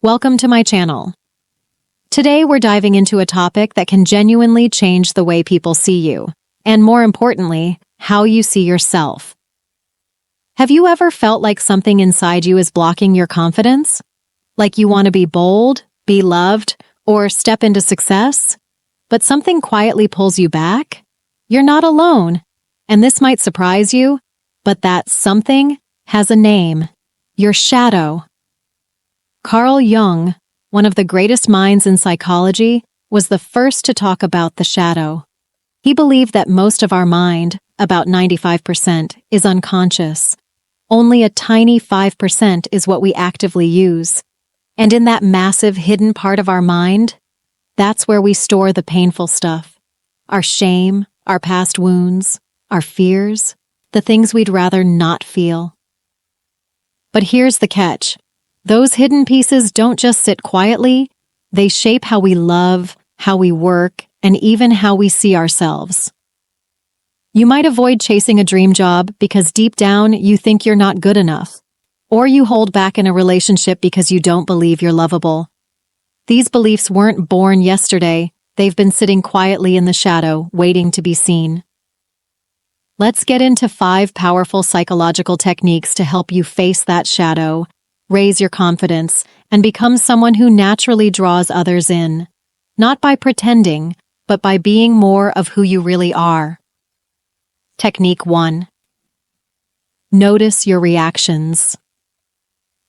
Welcome to my channel. Today we're diving into a topic that can genuinely change the way people see you, and more importantly, how you see yourself. Have you ever felt like something inside you is blocking your confidence? Like you want to be bold, be loved, or step into success? But something quietly pulls you back? You're not alone, and this might surprise you, but that something has a name: your shadow. Carl Jung, one of the greatest minds in psychology, was the first to talk about the shadow. He believed that most of our mind, about 95%, is unconscious. Only a tiny 5% is what we actively use. And in that massive hidden part of our mind, that's where we store the painful stuff. Our shame, our past wounds, our fears, the things we'd rather not feel. But here's the catch. Those hidden pieces don't just sit quietly, they shape how we love, how we work, and even how we see ourselves. You might avoid chasing a dream job because deep down you think you're not good enough, or you hold back in a relationship because you don't believe you're lovable. These beliefs weren't born yesterday, they've been sitting quietly in the shadow, waiting to be seen. Let's get into 5 powerful psychological techniques to help you face that shadow, raise your confidence, and become someone who naturally draws others in, not by pretending, but by being more of who you really are. Technique 1. Notice your reactions.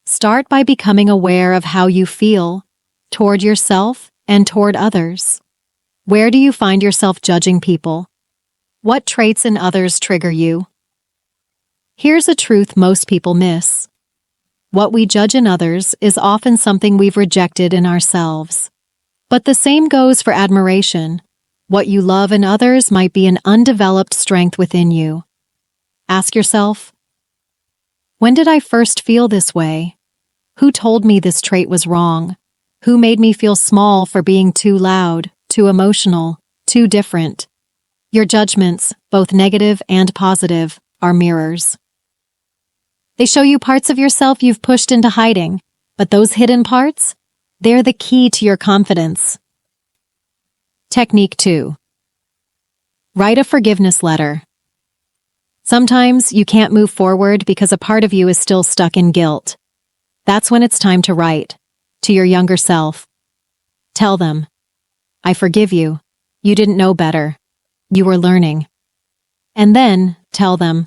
Start by becoming aware of how you feel, toward yourself and toward others. Where do you find yourself judging people? What traits in others trigger you? Here's a truth most people miss. What we judge in others is often something we've rejected in ourselves. But the same goes for admiration. What you love in others might be an undeveloped strength within you. Ask yourself, when did I first feel this way? Who told me this trait was wrong? Who made me feel small for being too loud, too emotional, too different? Your judgments, both negative and positive, are mirrors. They show you parts of yourself you've pushed into hiding, but those hidden parts, they're the key to your confidence. Technique 2. Write a forgiveness letter. Sometimes you can't move forward because a part of you is still stuck in guilt. That's when it's time to write, to your younger self. Tell them, I forgive you. You didn't know better. You were learning. And then tell them,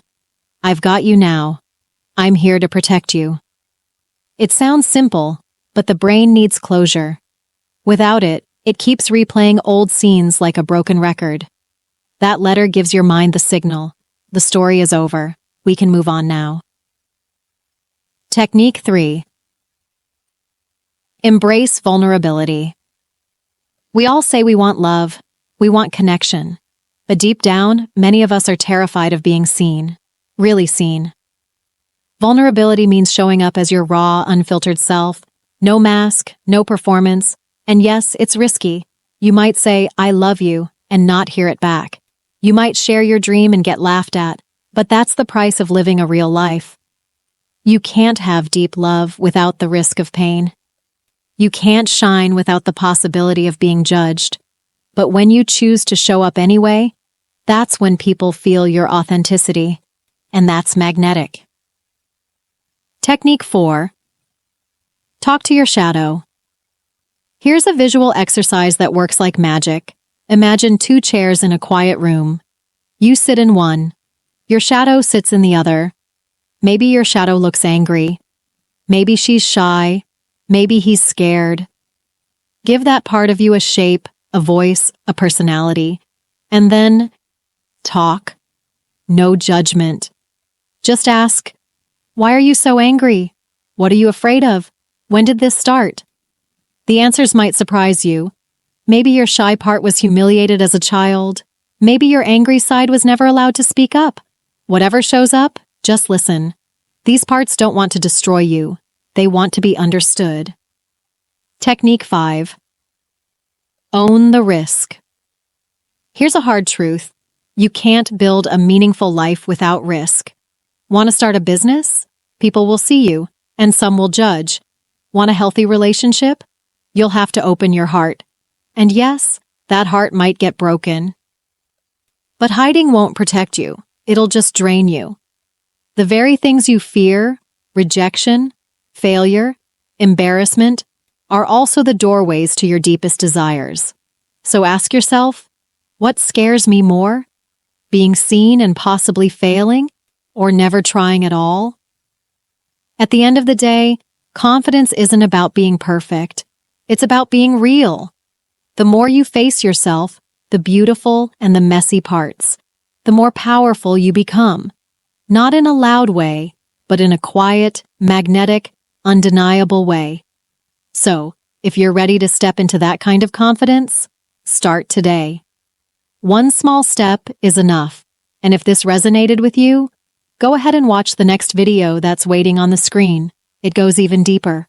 I've got you now. I'm here to protect you. It sounds simple, but the brain needs closure. Without it, it keeps replaying old scenes like a broken record. That letter gives your mind the signal. The story is over. We can move on now. Technique 3. Embrace vulnerability. We all say we want love, we want connection, but deep down, many of us are terrified of being seen, really seen. Vulnerability means showing up as your raw, unfiltered self, no mask, no performance, and yes, it's risky. You might say, I love you, and not hear it back. You might share your dream and get laughed at, but that's the price of living a real life. You can't have deep love without the risk of pain. You can't shine without the possibility of being judged. But when you choose to show up anyway, that's when people feel your authenticity, and that's magnetic. Technique 4. Talk to your shadow. Here's a visual exercise that works like magic. Imagine 2 chairs in a quiet room. You sit in one. Your shadow sits in the other. Maybe your shadow looks angry. Maybe she's shy. Maybe he's scared. Give that part of you a shape, a voice, a personality. And then talk. No judgment. Just ask, why are you so angry? What are you afraid of? When did this start? The answers might surprise you. Maybe your shy part was humiliated as a child. Maybe your angry side was never allowed to speak up. Whatever shows up, just listen. These parts don't want to destroy you. They want to be understood. Technique 5. Own the risk. Here's a hard truth. You can't build a meaningful life without risk. Want to start a business? People will see you, and some will judge. Want a healthy relationship? You'll have to open your heart. And yes, that heart might get broken. But hiding won't protect you. It'll just drain you. The very things you fear, rejection, failure, embarrassment, are also the doorways to your deepest desires. So ask yourself, what scares me more? Being seen and possibly failing, or never trying at all? At the end of the day, confidence isn't about being perfect. It's about being real. The more you face yourself, the beautiful and the messy parts, the more powerful you become. Not in a loud way, but in a quiet, magnetic, undeniable way. So, if you're ready to step into that kind of confidence, start today. One small step is enough, and if this resonated with you, go ahead and watch the next video that's waiting on the screen. It goes even deeper.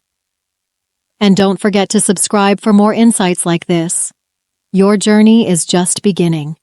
And don't forget to subscribe for more insights like this. Your journey is just beginning.